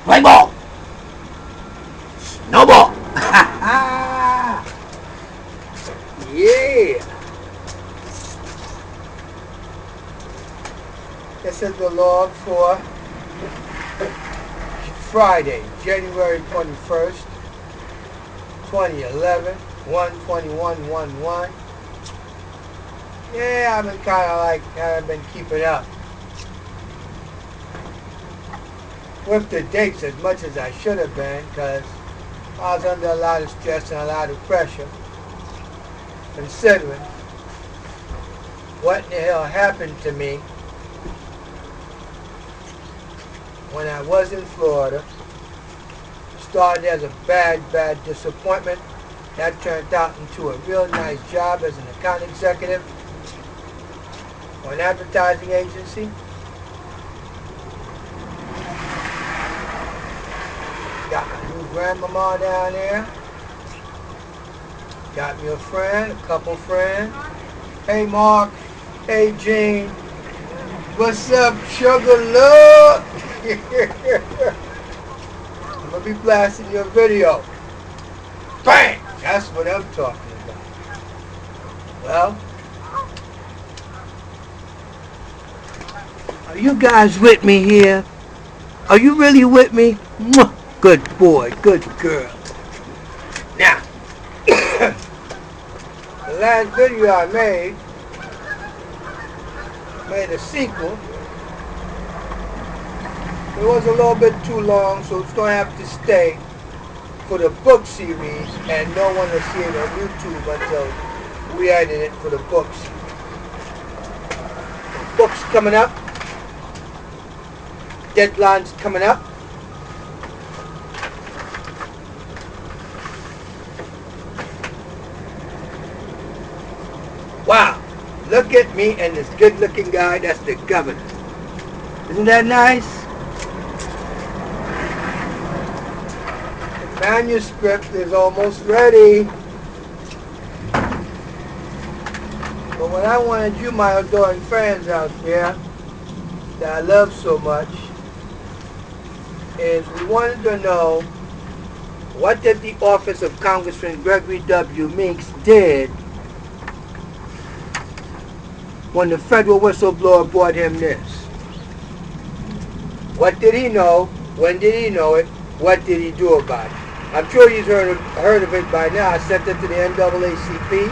Play ball. Snowball. Yeah. This is the log for Friday, January 21st, 2011, 1:21:11. Yeah, I've been kind of like, haven't been keeping up with the dates as much as I should have been, because I was under a lot of stress and a lot of pressure, considering what in the hell happened to me when I was in Florida. Started as a bad disappointment. That turned out into a real nice job as an account executive for an advertising agency. Got my new grandmama down there. Got me a friend, a couple friends. Hey Mark, hey Gene, what's up, sugar love? I'm gonna be blasting your video. Bang! That's what I'm talking about. Well, are you guys with me here? Are you really with me? Mwah! Good boy, good girl. Now, the last video I made a sequel. It was a little bit too long, so it's going to have to stay for the book series, and no one will see it on YouTube until we edit it for the books. The books coming up. Deadlines coming up. Wow, look at me and this good-looking guy. That's the governor. Isn't that nice? The manuscript is almost ready. But what I wanted you, my adoring fans out there, that I love so much, is we wanted to know, what did the office of Congressman Gregory W. Meeks did when the federal whistleblower brought him this? What did he know? When did he know it? What did he do about it? I'm sure he's heard of it by now. I sent it to the NAACP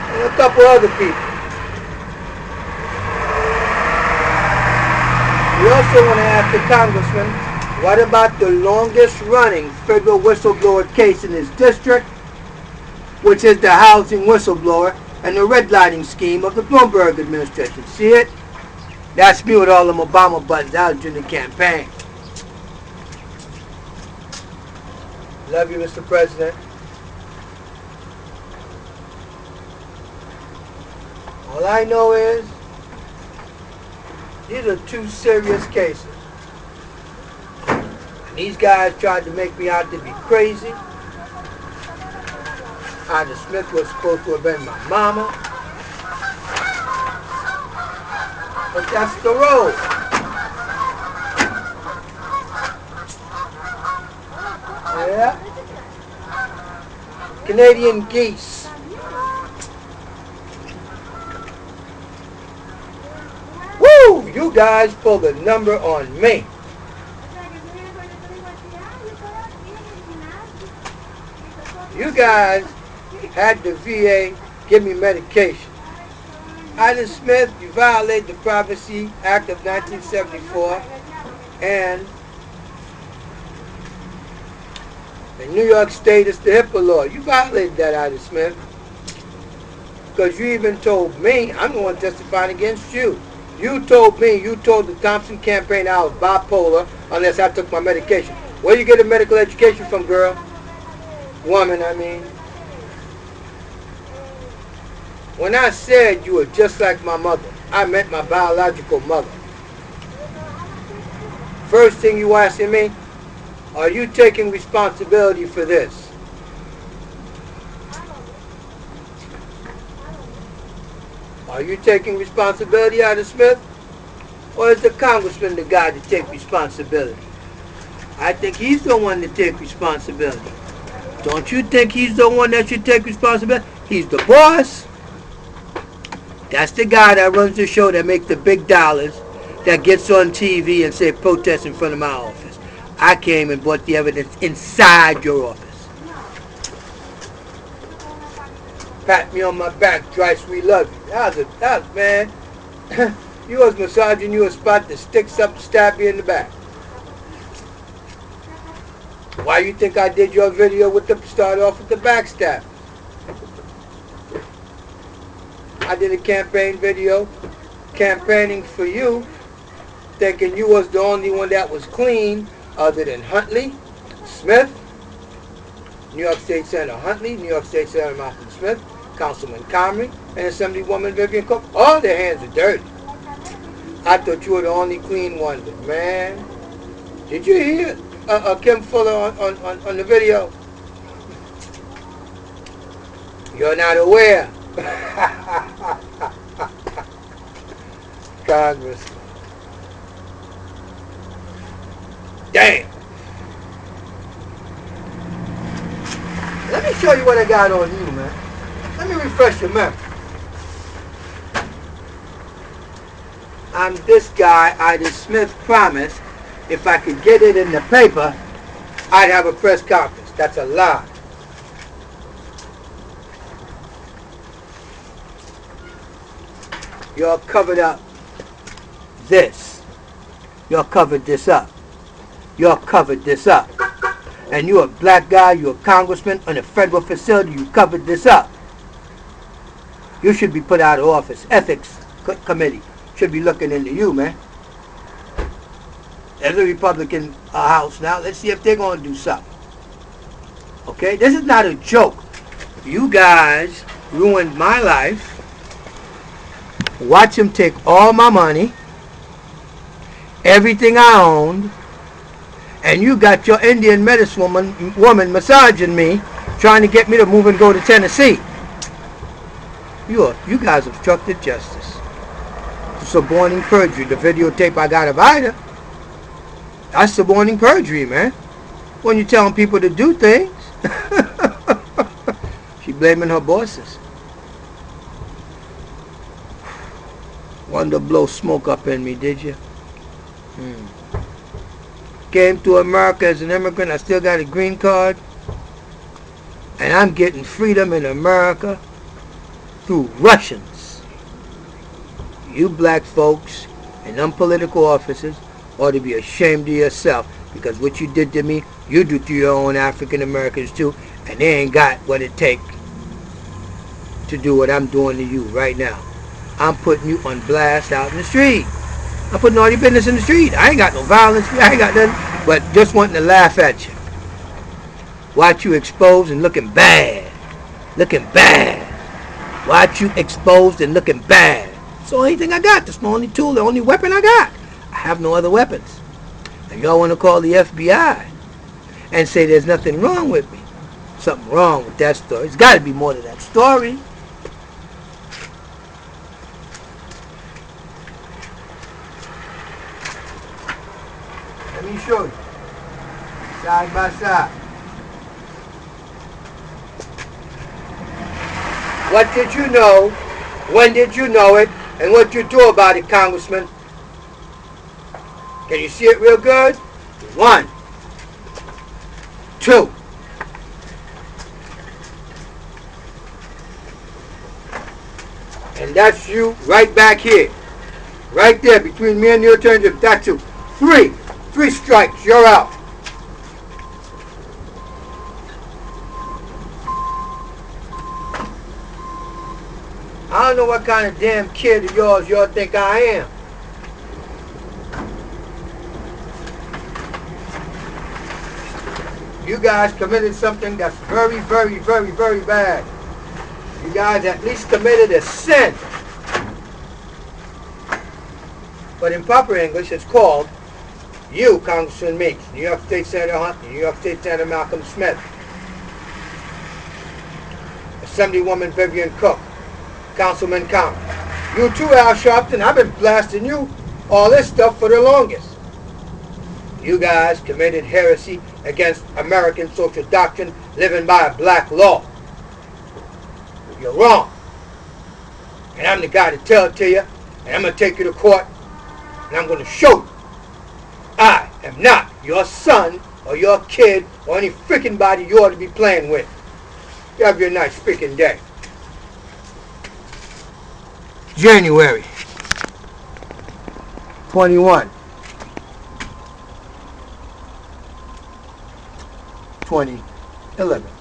and a couple other people. We also want to ask the Congressman, what about the longest running federal whistleblower case in his district, which is the housing whistleblower and the redlining scheme of the Bloomberg administration? See it? That's me with all them Obama buttons out during the campaign. Love you, Mr. President. All I know is, these are two serious cases. And these guys tried to make me out to be crazy. Ida Smith was supposed to have been my mama. But that's the road. Yeah. Canadian geese. Woo! You guys pulled a number on me. You guys had the VA give me medication. Ida Smith, you violated the Privacy Act of 1974 and the New York State is the HIPAA law. You violated that, Ida Smith. Because you even told me, I'm the one testifying against you. You told the Thompson campaign I was bipolar unless I took my medication. Where you get a medical education from, girl? Woman, I mean. When I said you were just like my mother, I meant my biological mother. First thing you asking me, are you taking responsibility for this? Are you taking responsibility, Ida Smith? Or is the congressman the guy to take responsibility? I think he's the one to take responsibility. Don't you think he's the one that should take responsibility? He's the boss. That's the guy that runs the show, that makes the big dollars, that gets on TV and say protest in front of my office. I came and brought the evidence inside your office. Pat me on my back, Joyce, we love you. That was man. You was massaging you a spot that sticks up to stab you in the back. Why you think I did your video with the start off with the backstab? I did a campaign video campaigning for you, thinking you was the only one that was clean other than Huntley, Smith, New York State Senator Huntley, New York State Senator Malcolm Smith, Councilman Comrie, and Assemblywoman Vivian Cook. All their hands are dirty. I thought you were the only clean one, but man, did you hear Kim Fuller on the video? You're not aware. Congressman. Damn. Let me show you what I got on you, man. Let me refresh your memory. I'm this guy, Ida Smith, promised if I could get it in the paper, I'd have a press conference. That's a lie. Y'all covered up this. Y'all covered this up. Y'all covered this up. And you're a black guy, you're a congressman in a federal facility, you covered this up. You should be put out of office. Ethics committee should be looking into you, man. There's a Republican House now. Let's see if they're going to do something. Okay? This is not a joke. You guys ruined my life. Watch him take all my money, everything I owned, and you got your Indian medicine woman massaging me, trying to get me to move and go to Tennessee. You guys obstructed justice. Suborning perjury. The videotape I got of Ida, that's suborning perjury, man. When you're telling people to do things. She blaming her bosses. Wanted to blow smoke up in me, did you? Came to America as an immigrant. I still got a green card. And I'm getting freedom in America through Russians. You black folks in them political offices ought to be ashamed of yourself, because what you did to me, you do to your own African Americans too, and they ain't got what it takes to do what I'm doing to you right now. I'm putting you on blast out in the street. I'm putting all your business in the street. I ain't got no violence. I ain't got nothing but just wanting to laugh at you. Watch you exposed and looking bad. Looking bad. Watch you exposed and looking bad. It's the only thing I got. That's the only tool, the only weapon I got. I have no other weapons. And y'all want to call the FBI and say there's nothing wrong with me. Something wrong with that story. It's got to be more to that story. Let me show you. Side by side. What did you know? When did you know it? And what you do about it, Congressman? Can you see it real good? 1, 2. And that's you right back here. Right there between me and your attorney. That's you. 3. 3 strikes. You're out. I don't know what kind of damn kid of yours y'all think I am. You guys committed something that's very, very, very, very bad. You guys at least committed a sin. But in proper English, it's called, you, Congressman Meeks, New York State Senator Huntley, New York State Senator Malcolm Smith, Assemblywoman Vivian Cook, Councilman Comrie. You too, Al Sharpton. I've been blasting you all this stuff for the longest. You guys committed heresy against American social doctrine living by a black law. You're wrong. And I'm the guy to tell it to you, and I'm going to take you to court, and I'm going to show you. I am not your son or your kid or any freaking body you ought to be playing with. You have your nice freaking day. January 21, 2011.